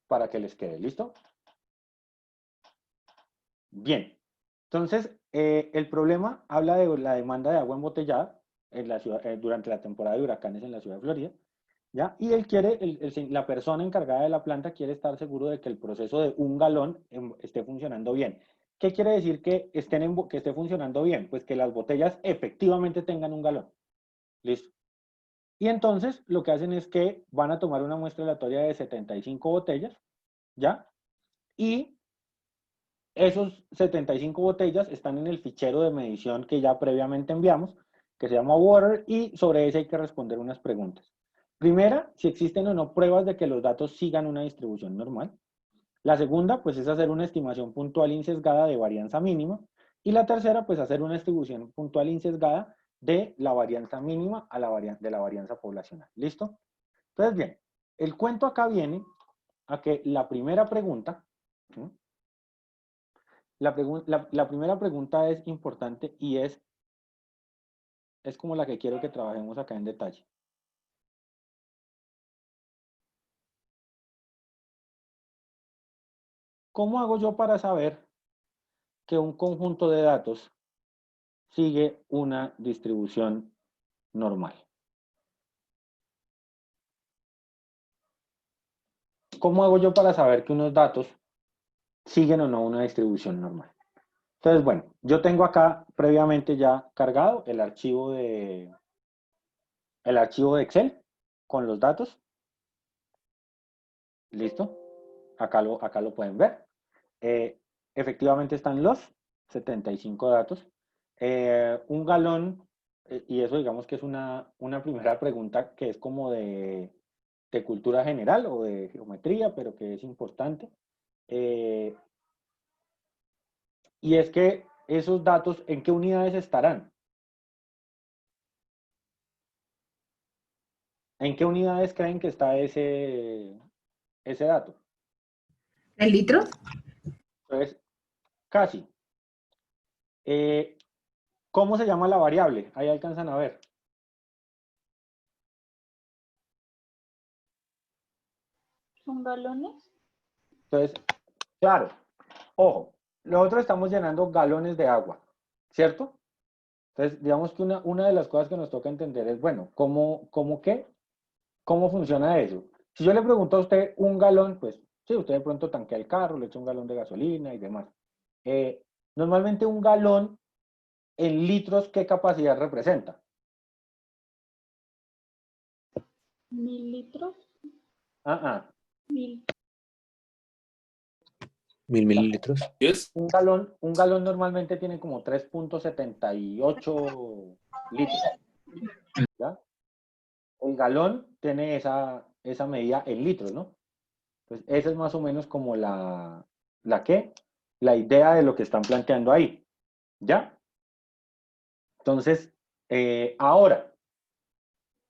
para que les quede. ¿Listo? Bien. Entonces, el problema habla de la demanda de agua embotellada en la ciudad, durante la temporada de huracanes en la ciudad de Florida. ¿Ya? Y él quiere, la persona encargada de la planta quiere estar seguro de que el proceso de 1 galón esté funcionando bien. ¿Qué quiere decir que, que esté funcionando bien? Pues que las botellas efectivamente tengan 1 galón. ¿Listo? Y entonces lo que hacen es que van a tomar una muestra aleatoria de 75 botellas, ¿ya? Y esos 75 botellas están en el fichero de medición que ya previamente enviamos, que se llama Water, y sobre ese hay que responder unas preguntas. Primera, si existen o no pruebas de que los datos sigan una distribución normal. La segunda, pues es hacer una estimación puntual insesgada de varianza mínima. Y la tercera, pues hacer una distribución puntual insesgada de la varianza mínima a de la varianza poblacional. ¿Listo? Entonces, bien, el cuento acá viene a que la primera pregunta, ¿sí? La primera pregunta es importante y es como la que quiero que trabajemos acá en detalle. ¿Cómo hago yo para saber que un conjunto de datos sigue una distribución normal? ¿Cómo hago yo para saber que unos datos siguen o no una distribución normal? Entonces, bueno, yo tengo acá previamente ya cargado el archivo de Excel con los datos. ¿Listo? Acá lo pueden ver. Efectivamente están los 75 datos. 1 galón, y eso digamos que es una primera pregunta que es como de cultura general o de geometría, pero que es importante. Y es que esos datos, ¿en qué unidades estarán? ¿En qué unidades creen que está ese dato? ¿El litro? Entonces, casi. Eh, ¿Cómo se llama la variable? Ahí alcanzan a ver. ¿Son galones? Entonces, claro, ojo, nosotros estamos llenando galones de agua, ¿cierto? Entonces, digamos que una de las cosas que nos toca entender es, bueno, ¿cómo funciona eso? Si yo le pregunto a usted 1 galón, pues sí, usted de pronto tanquea el carro, le echa 1 galón de gasolina y demás. Normalmente 1 galón en litros, ¿qué capacidad representa? 1000 litros. Ah, ah. 1000. 1000 mililitros. ¿10? Un galón normalmente tiene como 3.78 litros, ¿ya? El galón tiene esa medida en litros, ¿no? Pues esa es más o menos como la idea de lo que están planteando ahí, ¿ya? Entonces, ahora,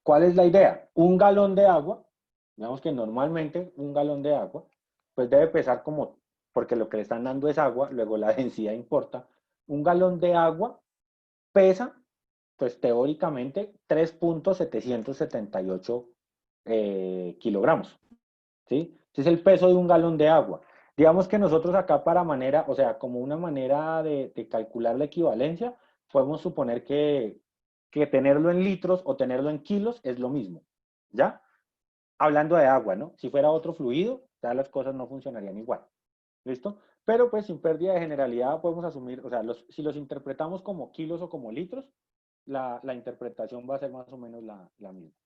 ¿cuál es la idea? 1 galón de agua, digamos que normalmente 1 galón de agua, pues debe pesar como, porque lo que le están dando es agua, luego la densidad importa. 1 galón de agua pesa, pues teóricamente, 3.778 kilogramos, ¿sí? Ese es el peso de 1 galón de agua. Digamos que nosotros acá para manera, o sea, como una manera de calcular la equivalencia, podemos suponer que tenerlo en litros o tenerlo en kilos es lo mismo, ¿ya? Hablando de agua, ¿no? Si fuera otro fluido, ya las cosas no funcionarían igual, ¿listo? Pero pues sin pérdida de generalidad podemos asumir, o sea, si los interpretamos como kilos o como litros, la interpretación va a ser más o menos la misma.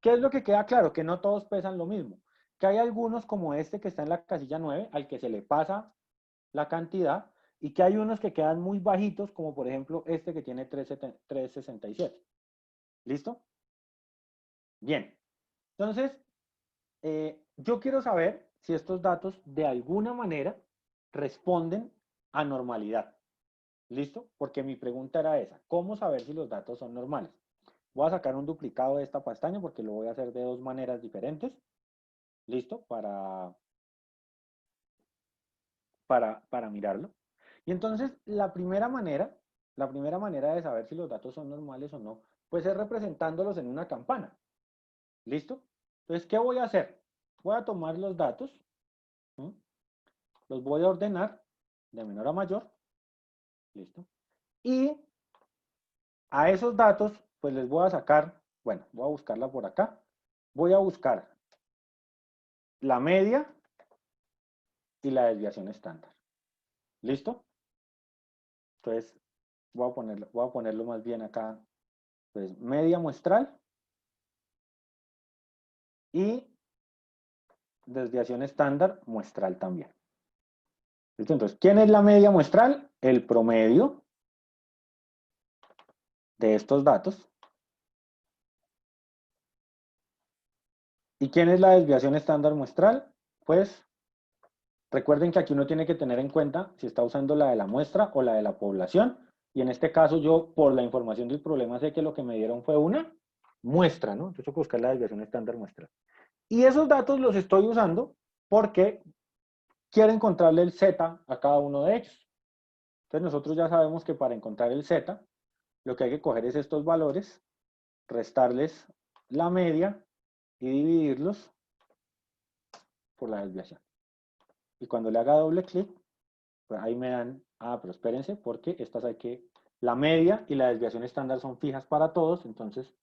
¿Qué es lo que queda claro? Que no todos pesan lo mismo. Que hay algunos como este que está en la casilla 9, al que se le pasa la cantidad, y que hay unos que quedan muy bajitos, como por ejemplo este que tiene 367. ¿Listo? Bien. Entonces, yo quiero saber si estos datos de alguna manera responden a normalidad. ¿Listo? Porque mi pregunta era esa. ¿Cómo saber si los datos son normales? Voy a sacar un duplicado de esta pestaña porque lo voy a hacer de 2 maneras diferentes. ¿Listo? Para mirarlo. Y entonces, la primera manera de saber si los datos son normales o no, pues es representándolos en una campana. ¿Listo? Entonces, ¿qué voy a hacer? Voy a tomar los datos ¿Mm? Los voy a ordenar de menor a mayor. Listo. Y a esos datos, pues les voy a sacar, bueno, voy a buscarla por acá. Voy a buscar la media y la desviación estándar. ¿Listo? Entonces, voy a ponerlo más bien acá. Pues media muestral y desviación estándar muestral también. ¿Listo? Entonces, ¿quién es la media muestral? El promedio de estos datos. ¿Y quién es la desviación estándar muestral? Pues recuerden que aquí uno tiene que tener en cuenta si está usando la de la muestra o la de la población. Y en este caso yo, por la información del problema, sé que lo que me dieron fue una muestra, ¿no? Entonces tengo que buscar la desviación estándar muestral. Y esos datos los estoy usando porque quiero encontrarle el Z a cada uno de ellos. Entonces nosotros ya sabemos que para encontrar el Z, lo que hay que coger es estos valores, restarles la media y dividirlos por la desviación. Y cuando le haga doble clic, pues ahí me dan, pero espérense, porque estas hay que, la media y la desviación estándar son fijas para todos, entonces,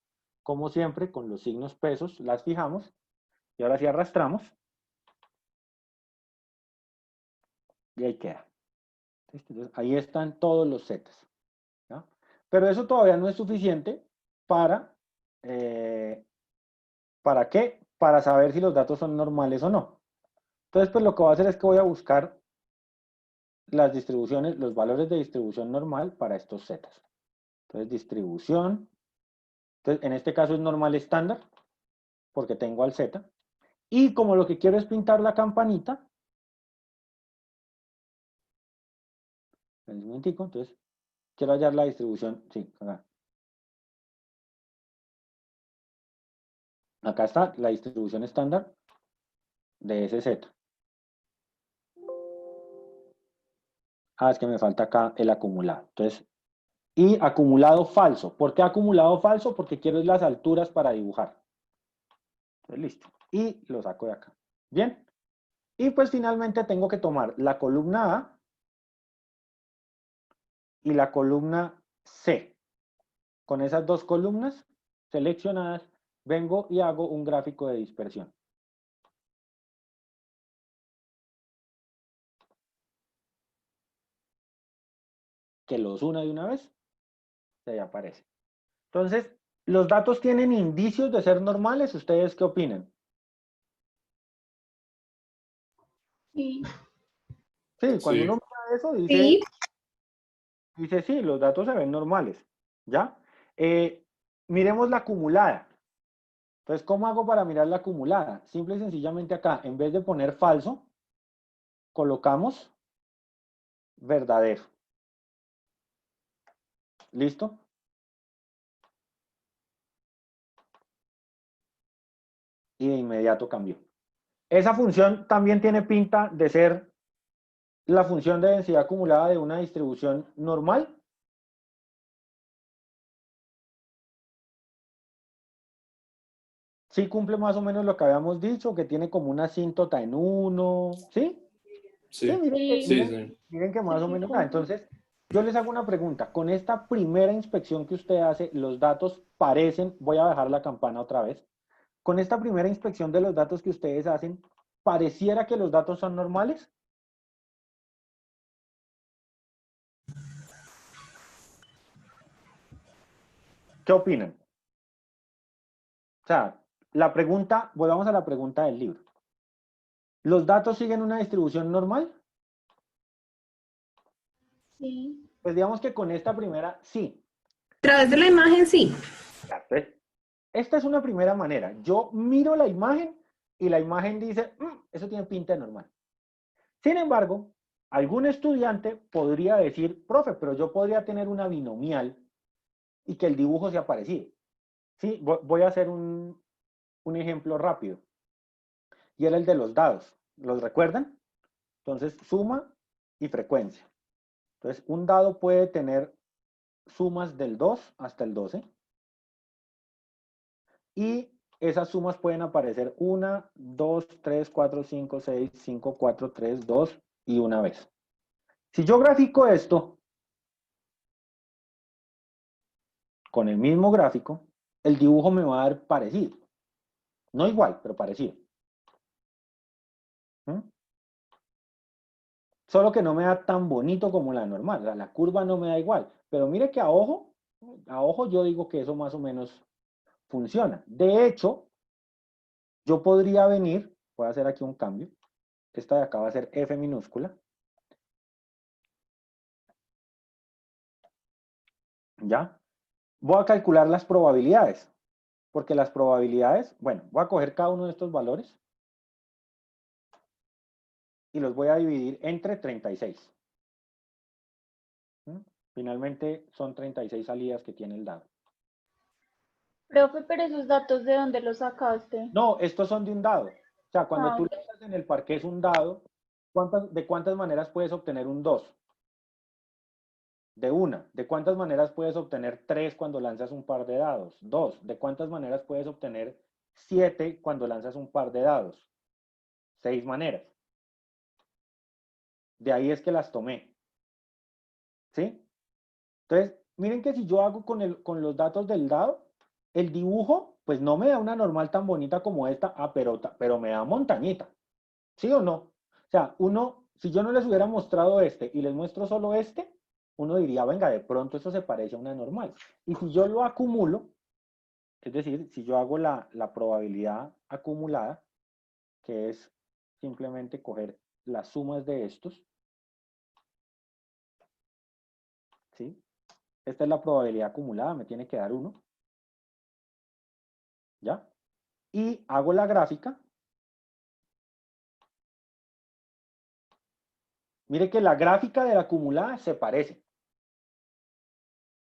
como siempre, con los signos pesos las fijamos, y ahora sí arrastramos, y ahí queda. Entonces, ahí están todos los zetas, ¿no? Pero eso todavía no es suficiente ¿para qué? Para saber si los datos son normales o no. Entonces, pues lo que voy a hacer es que voy a buscar las distribuciones, los valores de distribución normal para estos zetas. Entonces, distribución. Entonces, en este caso es normal estándar, porque tengo al z. Y como lo que quiero es pintar la campanita, un momentico, entonces, quiero hallar la distribución, sí, acá. Acá está la distribución estándar de ese z. Es que me falta acá el acumulado. Entonces, y acumulado falso. ¿Por qué acumulado falso? Porque quiero las alturas para dibujar. Entonces, listo. Y lo saco de acá. Bien. Y pues finalmente tengo que tomar la columna A y la columna C. Con esas dos columnas seleccionadas, vengo y hago un gráfico de dispersión. Que los una de una vez, ahí aparece. Entonces, ¿los datos tienen indicios de ser normales? ¿Ustedes qué opinan? Sí. Sí, cuando uno Sí. mira eso, Sí, dice sí, los datos se ven normales. ¿Ya? Miremos la acumulada. Entonces, ¿cómo hago para mirar la acumulada? Simple y sencillamente acá, en vez de poner falso, colocamos verdadero. ¿Listo? Y de inmediato cambió. Esa función también tiene pinta de ser la función de densidad acumulada de una distribución normal. Sí cumple más o menos lo que habíamos dicho, que tiene como una asíntota en 1, ¿sí? Sí, Sí. miren que, Sí. Sí. miren que más o Sí, menos. cumple. Entonces, yo les hago una pregunta. Con esta primera inspección que usted hace, los datos parecen, voy a dejar la campana otra vez. Con esta primera inspección de los datos que ustedes hacen, ¿pareciera que los datos son normales? ¿Qué opinan? O sea, la pregunta, volvamos a la pregunta del libro. ¿Los datos siguen una distribución normal? Sí. Pues digamos que con esta primera, sí. a través de la imagen sí. Entonces, esta es una primera manera. Yo miro la imagen y la imagen dice, eso tiene pinta de normal. Sin embargo, algún estudiante podría decir, profe, pero yo podría tener una binomial y que el dibujo sea parecido. Sí, voy a hacer un ejemplo rápido. Y era el de los dados. ¿Los recuerdan? Entonces, suma y frecuencia. Entonces, un dado puede tener sumas del 2 hasta el 12. Y esas sumas pueden aparecer 1, 2, 3, 4, 5, 6, 5, 4, 3, 2 y una vez. Si yo grafico esto con el mismo gráfico, el dibujo me va a dar parecido. No igual, pero parecido. ¿Mm? Solo que no me da tan bonito como la normal. O sea, la curva no me da igual. Pero mire que a ojo yo digo que eso más o menos funciona. De hecho, yo podría venir, voy a hacer aquí un cambio. Esta de acá va a ser F minúscula. ¿Ya? Voy a calcular las probabilidades. Porque las probabilidades, bueno, voy a coger cada uno de estos valores y los voy a dividir entre 36. ¿Mm? Finalmente son 36 salidas que tiene el dado. Profe, pero esos datos, ¿de dónde los sacaste? No, estos son de un dado. O sea, cuando Ah, tú ok. lanzas en el parqués un dado, ¿de cuántas maneras puedes obtener un 2? De una. ¿De cuántas maneras puedes obtener 3 cuando lanzas un par de dados? 2. ¿De cuántas maneras puedes obtener 7 cuando lanzas un par de dados? 6 maneras. De ahí es que las tomé. ¿Sí? Entonces, miren que si yo hago con los datos del dado, el dibujo, pues no me da una normal tan bonita como esta, pero me da montañita. ¿Sí o no? O sea, si yo no les hubiera mostrado este y les muestro solo este, uno diría, venga, de pronto eso se parece a una normal. Y si yo lo acumulo, es decir, si yo hago la probabilidad acumulada, que es simplemente coger las sumas de estos, ¿sí? Esta es la probabilidad acumulada, me tiene que dar 1, ¿ya? Y hago la gráfica. Mire que la gráfica de la acumulada se parece.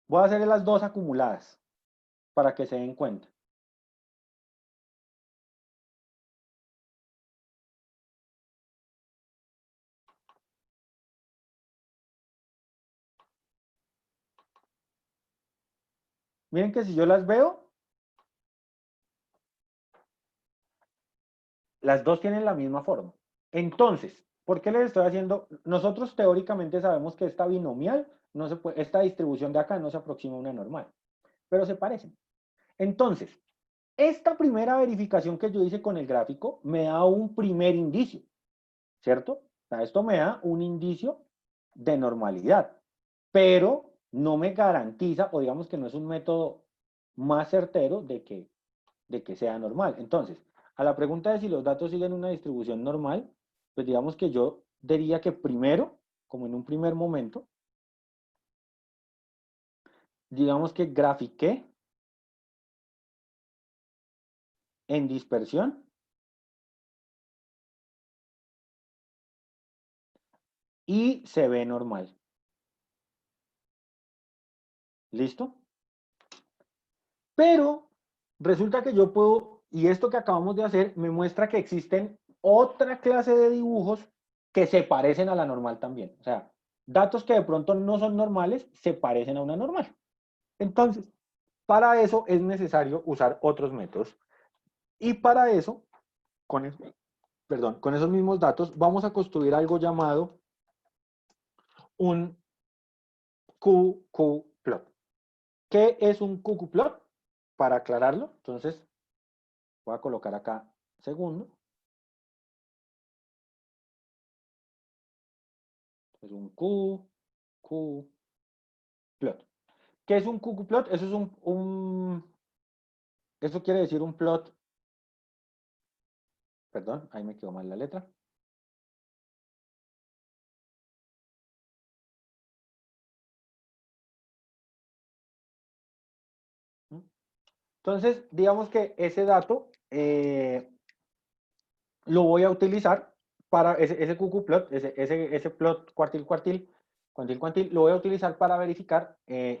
Voy a hacer las dos acumuladas para que se den cuenta. Miren que si yo las veo, las dos tienen la misma forma. Entonces, ¿por qué les estoy haciendo? Nosotros teóricamente sabemos que esta binomial, no se puede, esta distribución de acá no se aproxima a una normal, pero se parecen. Entonces, esta primera verificación que yo hice con el gráfico me da un primer indicio, ¿cierto? O sea, esto me da un indicio de normalidad, pero no me garantiza, o digamos que no es un método más certero de que sea normal. Entonces, a la pregunta de si los datos siguen una distribución normal, pues digamos que yo diría que primero, como en un primer momento, digamos que grafiqué en dispersión y se ve normal. ¿Listo? Pero resulta que yo puedo, y esto que acabamos de hacer me muestra que existen otra clase de dibujos que se parecen a la normal también. O sea, datos que de pronto no son normales se parecen a una normal. Entonces, para eso es necesario usar otros métodos. Y para eso, con esos mismos datos, vamos a construir algo llamado un QQ-plot. ¿Qué es un QQ-plot? Para aclararlo, entonces voy a colocar acá segundo. Es un QQ-plot. ¿Qué es un QQ-plot? Eso es eso quiere decir un plot. Perdón, ahí me quedó mal la letra. Entonces, digamos que ese dato lo voy a utilizar para ese QQ-plot, ese plot cuartil, lo voy a utilizar para verificar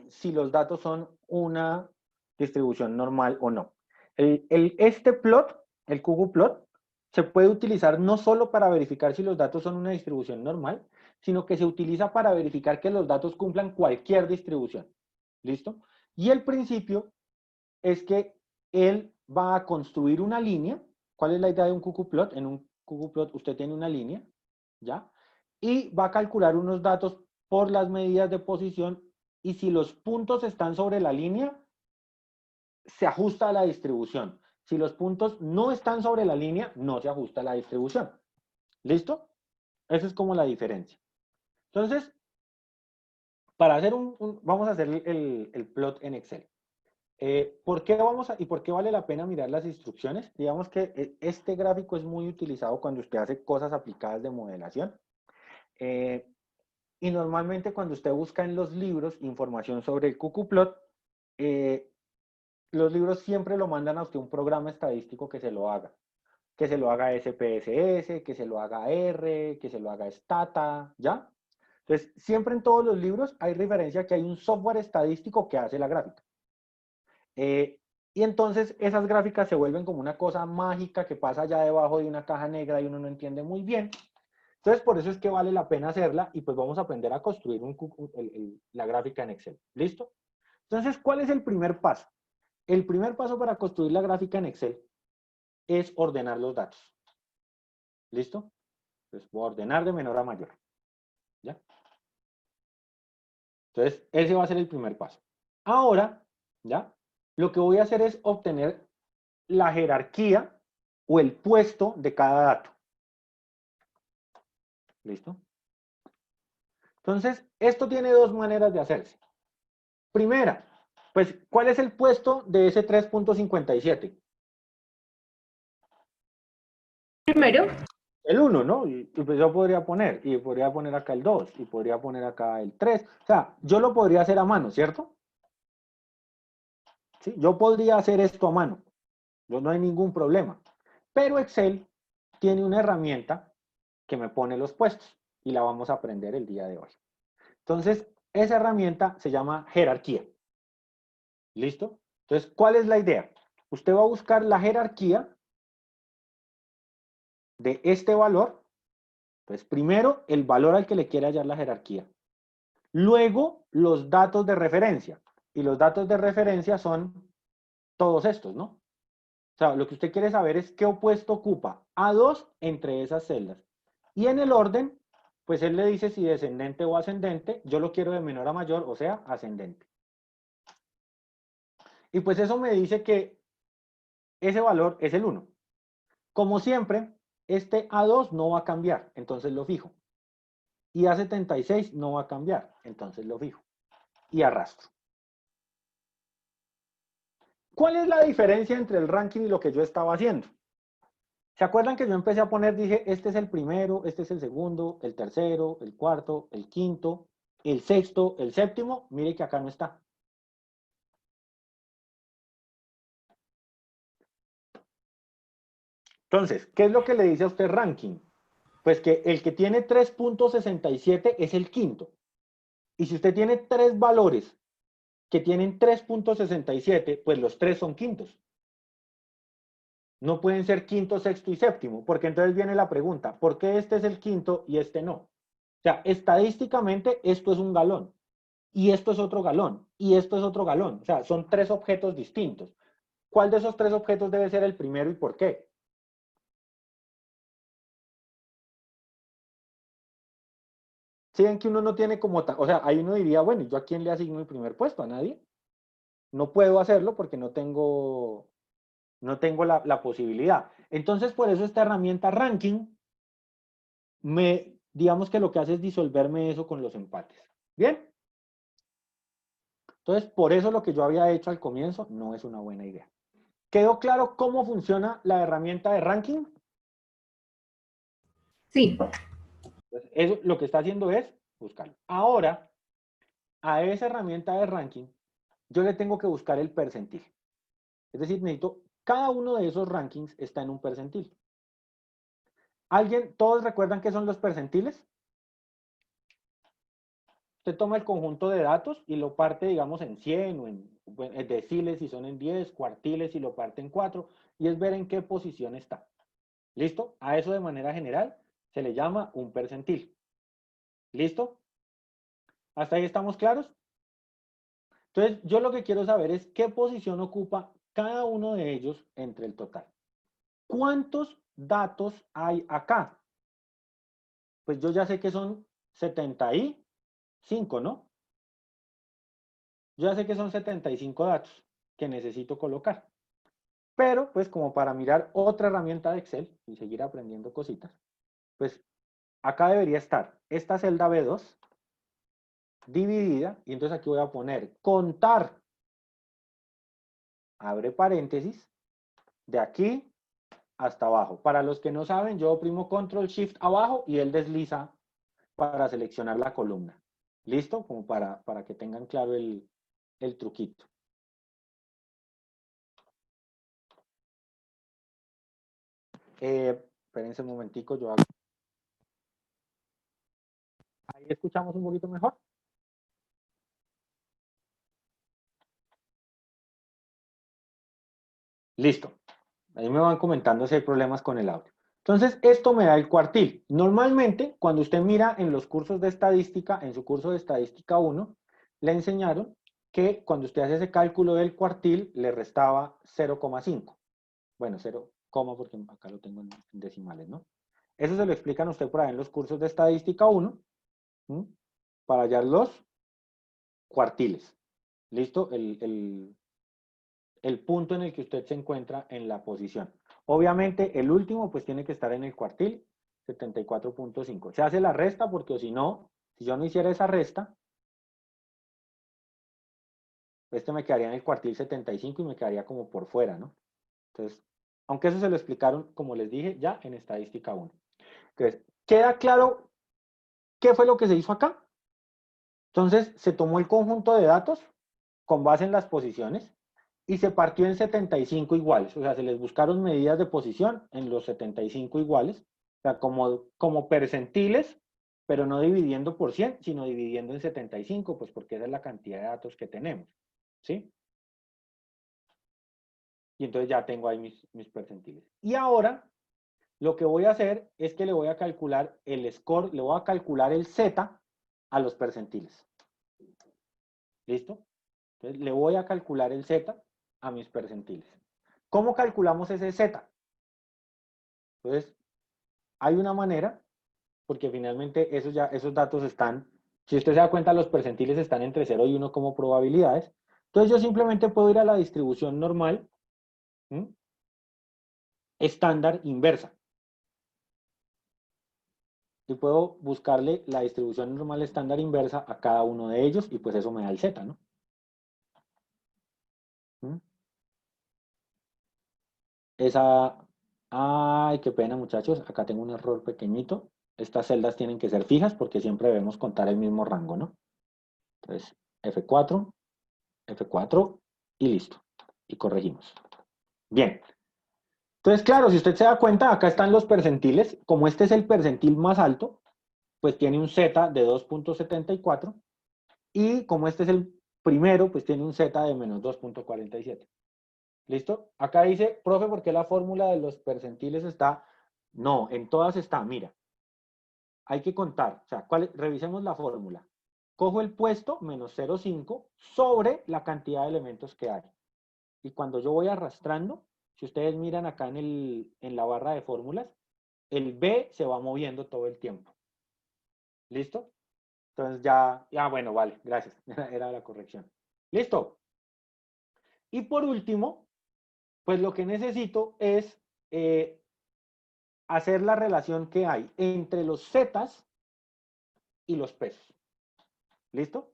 si los datos son una distribución normal o no. Este plot, el QQ-plot, se puede utilizar no solo para verificar si los datos son una distribución normal, sino que se utiliza para verificar que los datos cumplan cualquier distribución. ¿Listo? Y el principio es que él va a construir una línea. ¿Cuál es la idea de un cucuplot? En un cucuplot usted tiene una línea, ¿ya? Y va a calcular unos datos por las medidas de posición, y si los puntos están sobre la línea, se ajusta a la distribución. Si los puntos no están sobre la línea, no se ajusta a la distribución. ¿Listo? Esa es como la diferencia. Entonces, para hacer vamos a hacer el plot en Excel. ¿Por qué por qué vale la pena mirar las instrucciones? Digamos que este gráfico es muy utilizado cuando usted hace cosas aplicadas de modelación. Y normalmente cuando usted busca en los libros información sobre el cucuplot, los libros siempre lo mandan a usted un programa estadístico que se lo haga. Que se lo haga SPSS, que se lo haga R, que se lo haga Stata, ¿ya? Entonces, siempre en todos los libros hay referencia que hay un software estadístico que hace la gráfica. Y entonces esas gráficas se vuelven como una cosa mágica que pasa allá debajo de una caja negra y uno no entiende muy bien. Entonces, por eso es que vale la pena hacerla, y pues vamos a aprender a construir la gráfica en Excel. ¿Listo? Entonces, ¿cuál es el primer paso? El primer paso para construir la gráfica en Excel es ordenar los datos. ¿Listo? Entonces, voy a ordenar de menor a mayor. ¿Ya? Entonces, ese va a ser el primer paso. Ahora, ¿ya? Lo que voy a hacer es obtener la jerarquía o el puesto de cada dato. ¿Listo? Entonces, esto tiene dos maneras de hacerse. Primera, pues, ¿cuál es el puesto de ese 3.57? Primero, El 1, ¿no? Y pues yo podría poner acá el 2, y podría poner acá el 3. O sea, yo lo podría hacer a mano, ¿cierto? ¿Sí? Yo podría hacer esto a mano. No hay ningún problema. Pero Excel tiene una herramienta que me pone los puestos, y la vamos a aprender el día de hoy. Entonces, esa herramienta se llama jerarquía. ¿Listo? Entonces, ¿cuál es la idea? Usted va a buscar la jerarquía de este valor. Entonces, primero, el valor al que le quiere hallar la jerarquía. Luego, los datos de referencia. Y los datos de referencia son todos estos, ¿no? O sea, lo que usted quiere saber es qué opuesto ocupa A2 entre esas celdas. Y en el orden, pues él le dice si descendente o ascendente. Yo lo quiero de menor a mayor, o sea, ascendente. Y pues eso me dice que ese valor es el 1. Como siempre, este A2 no va a cambiar, entonces lo fijo. Y A76 no va a cambiar, entonces lo fijo. Y arrastro. ¿Cuál es la diferencia entre el ranking y lo que yo estaba haciendo? ¿Se acuerdan que yo empecé a poner, dije, este es el primero, este es el segundo, el tercero, el cuarto, el quinto, el sexto, el séptimo? Mire que acá no está. Entonces, ¿qué es lo que le dice a usted ranking? Pues que el que tiene 3.67 es el quinto. Y si usted tiene tres valores que tienen 3.67, pues los tres son quintos. No pueden ser quinto, sexto y séptimo, porque entonces viene la pregunta, ¿por qué este es el quinto y este no? O sea, estadísticamente esto es un galón, y esto es otro galón, y esto es otro galón. O sea, son tres objetos distintos. ¿Cuál de esos tres objetos debe ser el primero y por qué? ¿Sí ven que uno no tiene como, o sea, ahí uno diría, bueno, ¿yo a quién le asigno el primer puesto? ¿A nadie? No puedo hacerlo porque no tengo la posibilidad. Entonces, por eso esta herramienta ranking, digamos que lo que hace es disolverme eso con los empates. ¿Bien? Entonces, por eso lo que yo había hecho al comienzo no es una buena idea. ¿Quedó claro cómo funciona la herramienta de ranking? sí. Entonces, eso lo que está haciendo es buscarlo. Ahora, a esa herramienta de ranking, yo le tengo que buscar el percentil. Es decir, cada uno de esos rankings está en un percentil. ¿Todos recuerdan qué son los percentiles? Usted toma el conjunto de datos y lo parte, digamos, en 100 o en deciles si son en 10, cuartiles si lo parte en 4, y es ver en qué posición está. ¿Listo? A eso de manera general se le llama un percentil. ¿Listo? ¿Hasta ahí estamos claros? Entonces, yo lo que quiero saber es qué posición ocupa cada uno de ellos entre el total. ¿Cuántos datos hay acá? Pues yo ya sé que son 75, ¿no? Yo ya sé que son 75 datos que necesito colocar. Pero, pues como para mirar otra herramienta de Excel y seguir aprendiendo cositas, pues acá debería estar esta celda B2 dividida, y entonces aquí voy a poner contar, abre paréntesis, de aquí hasta abajo. Para los que no saben, yo oprimo Control Shift abajo y él desliza para seleccionar la columna. ¿Listo? Como para que tengan claro el truquito. Espérense un momentico, yo hago. Ahí escuchamos un poquito mejor. Listo. Ahí me van comentando si hay problemas con el audio. Entonces, esto me da el cuartil. Normalmente, cuando usted mira en los cursos de estadística, en su curso de estadística 1, le enseñaron que cuando usted hace ese cálculo del cuartil, le restaba 0,5. Bueno, 0, porque acá lo tengo en decimales, ¿no? Eso se lo explican a usted por ahí en los cursos de estadística 1, ¿sí? Para hallar los cuartiles. ¿Listo? El punto en el que usted se encuentra en la posición. Obviamente, el último pues tiene que estar en el cuartil 74.5. Se hace la resta porque si no, si yo no hiciera esa resta, este me quedaría en el cuartil 75 y me quedaría como por fuera, ¿no? Entonces, aunque eso se lo explicaron, como les dije, ya en estadística 1. Entonces, ¿queda claro qué fue lo que se hizo acá? Entonces, se tomó el conjunto de datos con base en las posiciones y se partió en 75 iguales. O sea, se les buscaron medidas de posición en los 75 iguales, o sea, como percentiles, pero no dividiendo por 100, sino dividiendo en 75, pues porque esa es la cantidad de datos que tenemos, ¿sí? Y entonces ya tengo ahí mis percentiles. Y ahora, lo que voy a hacer es que le voy a calcular el score, le voy a calcular el Z a los percentiles. ¿Listo? Entonces, le voy a calcular el Z a mis percentiles. ¿Cómo calculamos ese Z? Entonces, hay una manera, porque finalmente esos datos están, si usted se da cuenta, los percentiles están entre 0 y 1 como probabilidades. Entonces, yo simplemente puedo ir a la distribución normal, ¿sí? Estándar inversa. Y puedo buscarle la distribución normal estándar inversa a cada uno de ellos y pues eso me da el Z, ¿no? ¿Mm? Esa, ay, qué pena muchachos, acá tengo un error pequeñito. Estas celdas tienen que ser fijas porque siempre debemos contar el mismo rango, ¿no? Entonces, F4, F4 y listo. Y corregimos. Bien. Entonces, claro, si usted se da cuenta, acá están los percentiles. Como este es el percentil más alto, pues tiene un Z de 2.74 y como este es el primero, pues tiene un Z de menos 2.47. ¿Listo? Acá dice, profe, ¿por qué la fórmula de los percentiles está? No, en todas está, mira. Hay que contar, o sea, revisemos la fórmula. Cojo el puesto menos 0,5 sobre la cantidad de elementos que hay. Y cuando yo voy arrastrando, si ustedes miran acá en la barra de fórmulas, el B se va moviendo todo el tiempo. ¿Listo? Entonces ya bueno, vale, gracias. Era la corrección. ¿Listo? Y por último, pues lo que necesito es hacer la relación que hay entre los zetas y los pesos. ¿Listo?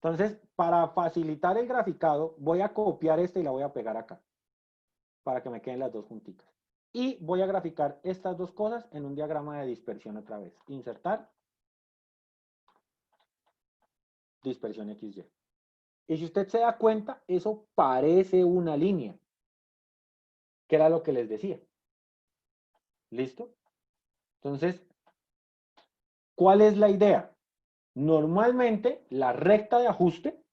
Entonces, para facilitar el graficado, voy a copiar esta y la voy a pegar acá, para que me queden las dos juntitas. Y voy a graficar estas dos cosas en un diagrama de dispersión otra vez. Insertar, dispersión XY. Y si usted se da cuenta, eso parece una línea, que era lo que les decía. ¿Listo? Entonces, ¿cuál es la idea? Normalmente, la recta de ajuste,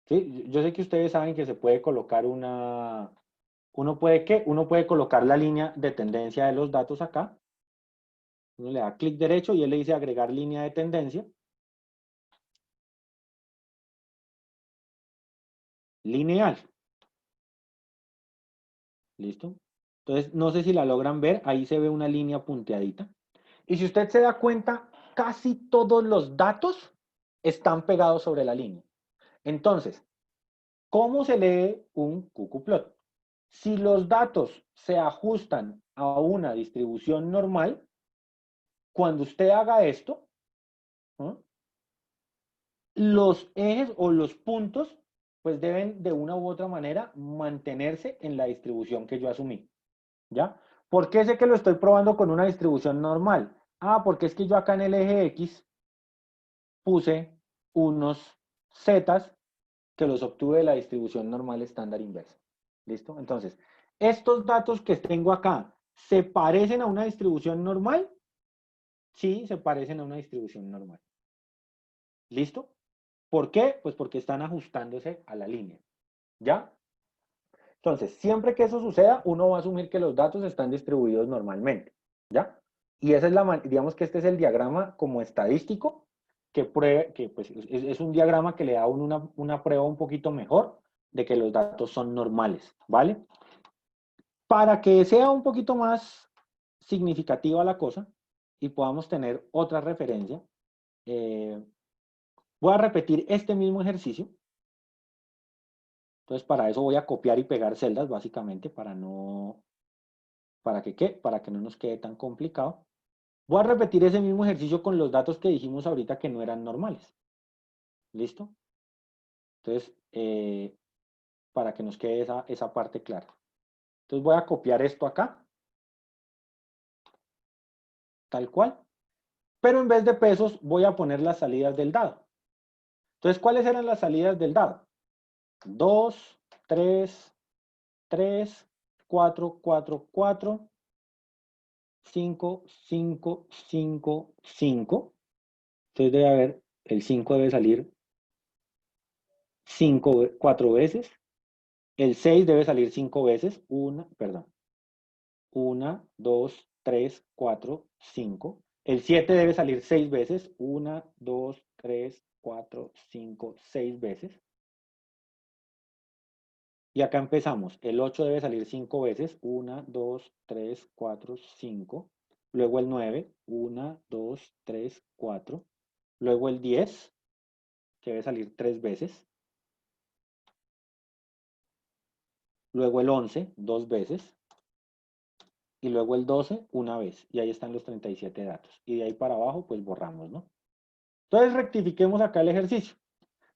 ¿sí? Yo sé que ustedes saben que se puede colocar uno puede colocar la línea de tendencia de los datos acá. Uno le da clic derecho y él le dice agregar línea de tendencia. Lineal. ¿Listo? Entonces, no sé si la logran ver, ahí se ve una línea punteadita. Y si usted se da cuenta, casi todos los datos están pegados sobre la línea. Entonces, ¿cómo se lee un cucuplot? Si los datos se ajustan a una distribución normal, cuando usted haga esto, ¿no?, los ejes o los puntos pues deben de una u otra manera mantenerse en la distribución que yo asumí. ¿Ya? ¿Por qué sé que lo estoy probando con una distribución normal? Ah, porque es que yo acá en el eje X puse unos zetas que los obtuve de la distribución normal estándar inversa. ¿Listo? Entonces, estos datos que tengo acá, ¿se parecen a una distribución normal? Sí, se parecen a una distribución normal. ¿Listo? ¿Por qué? Pues porque están ajustándose a la línea. ¿Ya? Entonces, siempre que eso suceda, uno va a asumir que los datos están distribuidos normalmente. ¿Ya? Y esa es digamos que este es el diagrama como estadístico que pues es un diagrama que le da a uno una prueba un poquito mejor de que los datos son normales, ¿vale? Para que sea un poquito más significativa la cosa y podamos tener otra referencia, voy a repetir este mismo ejercicio. Entonces, para eso voy a copiar y pegar celdas, básicamente, ¿para que qué? Para que no nos quede tan complicado. Voy a repetir ese mismo ejercicio con los datos que dijimos ahorita que no eran normales. ¿Listo? Entonces, para que nos quede esa parte clara. Entonces voy a copiar esto acá, tal cual. Pero en vez de pesos, voy a poner las salidas del dado. Entonces, ¿cuáles eran las salidas del dado? 2, 3, 3, 4, 4, 4, 5, 5, 5, 5. Entonces debe haber, el 5 debe salir 4 veces. El 6 debe salir 5 veces. 1, 2, 3, 4, 5. El 7 debe salir 6 veces. 1, 2, 3, 4, 5, 6 veces. Y acá empezamos. El 8 debe salir 5 veces. 1, 2, 3, 4, 5. Luego el 9. 1, 2, 3, 4. Luego el 10, que debe salir 3 veces. Luego el 11, 2 veces. Y luego el 12, una vez. Y ahí están los 37 datos. Y de ahí para abajo, pues borramos, ¿no? Entonces rectifiquemos acá el ejercicio.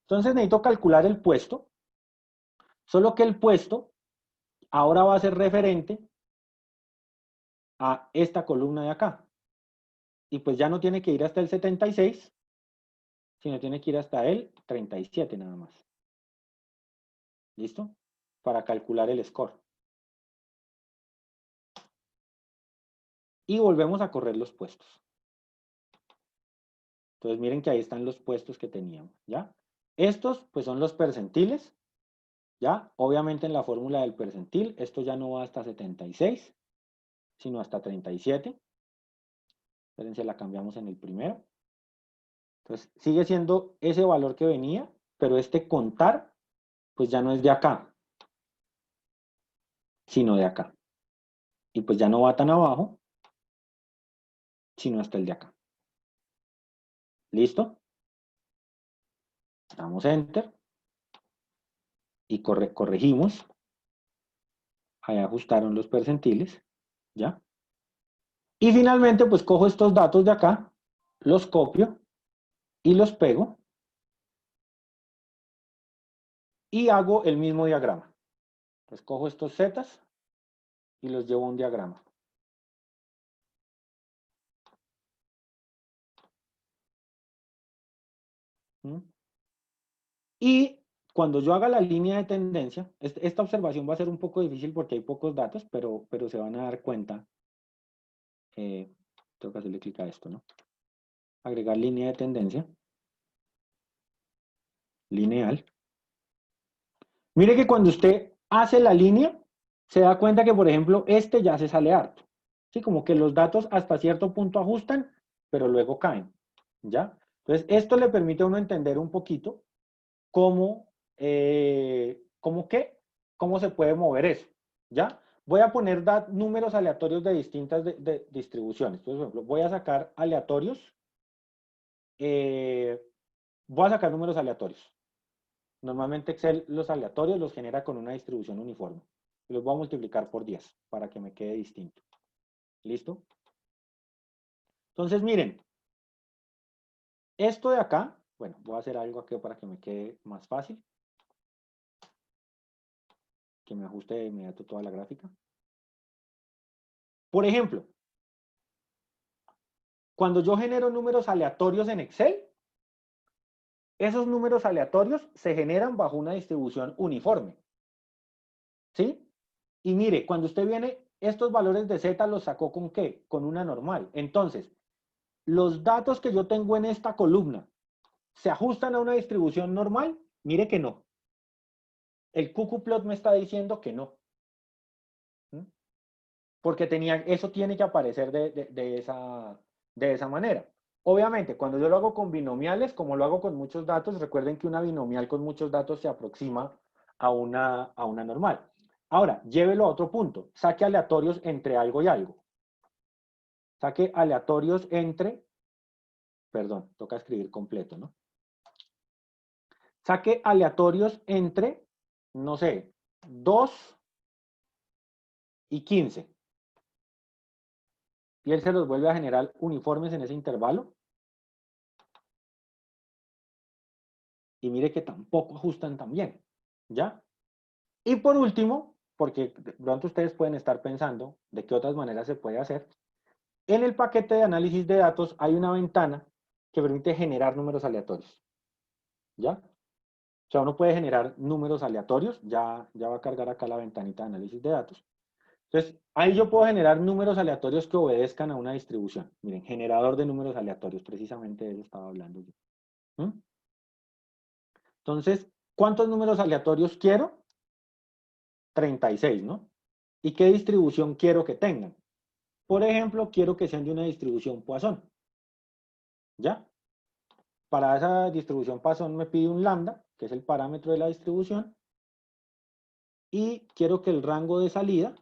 Entonces necesito calcular el puesto. Solo que el puesto ahora va a ser referente a esta columna de acá. Y pues ya no tiene que ir hasta el 76, sino tiene que ir hasta el 37 nada más. ¿Listo? Para calcular el score. Y volvemos a correr los puestos. Entonces miren que ahí están los puestos que teníamos, ¿ya? Estos pues son los percentiles, ¿ya? Obviamente en la fórmula del percentil, esto ya no va hasta 76, sino hasta 37. Espérense, la cambiamos en el primero. Entonces sigue siendo ese valor que venía, pero este contar pues ya no es de acá, sino de acá. Y pues ya no va tan abajo, sino hasta el de acá. ¿Listo? Damos Enter. Y corregimos. Ahí ajustaron los percentiles. ¿Ya? Y finalmente, pues cojo estos datos de acá, los copio y los pego. Y hago el mismo diagrama. Pues cojo estos zetas y los llevo a un diagrama. ¿Mm? Y cuando yo haga la línea de tendencia, esta observación va a ser un poco difícil porque hay pocos datos, pero se van a dar cuenta. Tengo que hacerle clic a esto, ¿no? Agregar línea de tendencia. Lineal. Mire que cuando usted hace la línea, se da cuenta que, por ejemplo, este ya se sale harto. ¿Sí? Como que los datos hasta cierto punto ajustan, pero luego caen. ¿Ya? Entonces, esto le permite a uno entender un poquito cómo se puede mover eso. ¿Ya? voy a poner números aleatorios de distintas distribuciones. Por ejemplo, voy a sacar aleatorios. Voy a sacar números aleatorios. Normalmente Excel los aleatorios los genera con una distribución uniforme. Y los voy a multiplicar por 10 para que me quede distinto. ¿Listo? Entonces, miren. Esto de acá, bueno, voy a hacer algo aquí para que me quede más fácil. Que me ajuste de inmediato toda la gráfica. Por ejemplo, cuando yo genero números aleatorios en Excel, esos números aleatorios se generan bajo una distribución uniforme. ¿Sí? Y mire, cuando usted viene, estos valores de Z los sacó ¿con qué? Con una normal. Entonces, los datos que yo tengo en esta columna, ¿se ajustan a una distribución normal? Mire que no. El ggplot me está diciendo que no. ¿Mm? Porque eso tiene que aparecer de esa manera. Obviamente, cuando yo lo hago con binomiales, como lo hago con muchos datos, recuerden que una binomial con muchos datos se aproxima a una normal. Ahora, llévelo a otro punto. Saque aleatorios entre algo y algo. Saque aleatorios entre, perdón, toca escribir completo, ¿no? Saque aleatorios entre, no sé, 2 y 15. Y él se los vuelve a generar uniformes en ese intervalo. Y mire que tampoco ajustan tan bien, ¿ya? Y por último, porque de pronto ustedes pueden estar pensando de qué otras maneras se puede hacer, en el paquete de análisis de datos hay una ventana que permite generar números aleatorios, ¿ya? O sea, uno puede generar números aleatorios, ya va a cargar acá la ventanita de análisis de datos. Entonces, ahí yo puedo generar números aleatorios que obedezcan a una distribución. Miren, generador de números aleatorios, precisamente de eso estaba hablando yo. ¿Mm? Entonces, ¿cuántos números aleatorios quiero? 36, ¿no? ¿Y qué distribución quiero que tengan? Por ejemplo, quiero que sean de una distribución Poisson. ¿Ya? Para esa distribución Poisson me pide un lambda, que es el parámetro de la distribución, y quiero que el rango de salida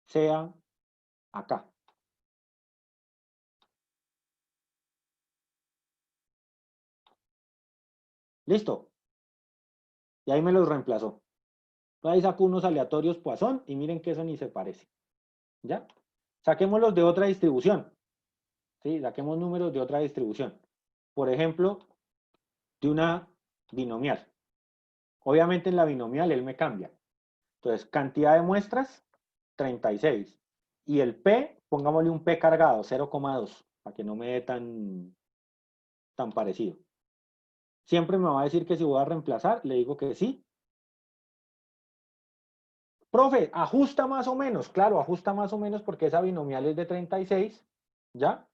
sea acá. ¿Listo? Y ahí me los reemplazó. Ahí saco unos aleatorios Poisson y miren que eso ni se parece. ¿Ya? Saquémoslos de otra distribución. ¿Sí? Saquemos números de otra distribución. Por ejemplo, de una binomial. Obviamente en la binomial él me cambia. Entonces, cantidad de muestras, 36. Y el P, pongámosle un P cargado, 0,2, para que no me dé tan parecido. Siempre me va a decir que si voy a reemplazar, le digo que sí. Profe, ajusta más o menos. Claro, ajusta más o menos porque esa binomial es de 36, ¿ya?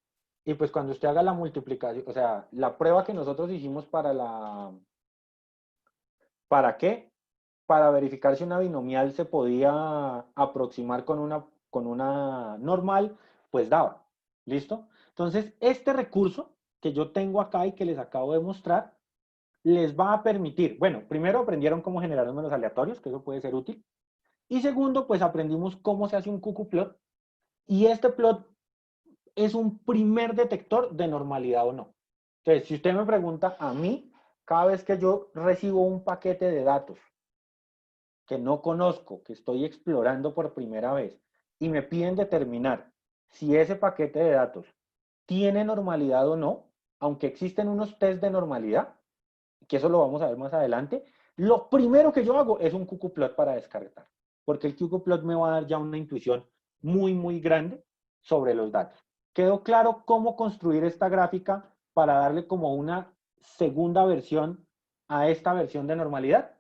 Y pues cuando usted haga la multiplicación, o sea, la prueba que nosotros hicimos ¿para qué? Para verificar si una binomial se podía aproximar con una normal, pues daba. ¿Listo? Entonces, este recurso que yo tengo acá y que les acabo de mostrar, les va a permitir, bueno, primero aprendieron cómo generar números aleatorios, que eso puede ser útil. Y segundo, pues aprendimos cómo se hace un ggplot. Y este plot es un primer detector de normalidad o no. Entonces, si usted me pregunta a mí, cada vez que yo recibo un paquete de datos que no conozco, que estoy explorando por primera vez, y me piden determinar si ese paquete de datos tiene normalidad o no, aunque existen unos test de normalidad, que eso lo vamos a ver más adelante, lo primero que yo hago es un ggplot para descartar, porque el ggplot me va a dar ya una intuición muy grande sobre los datos. ¿Quedó claro cómo construir esta gráfica para darle como una segunda versión a esta versión de normalidad?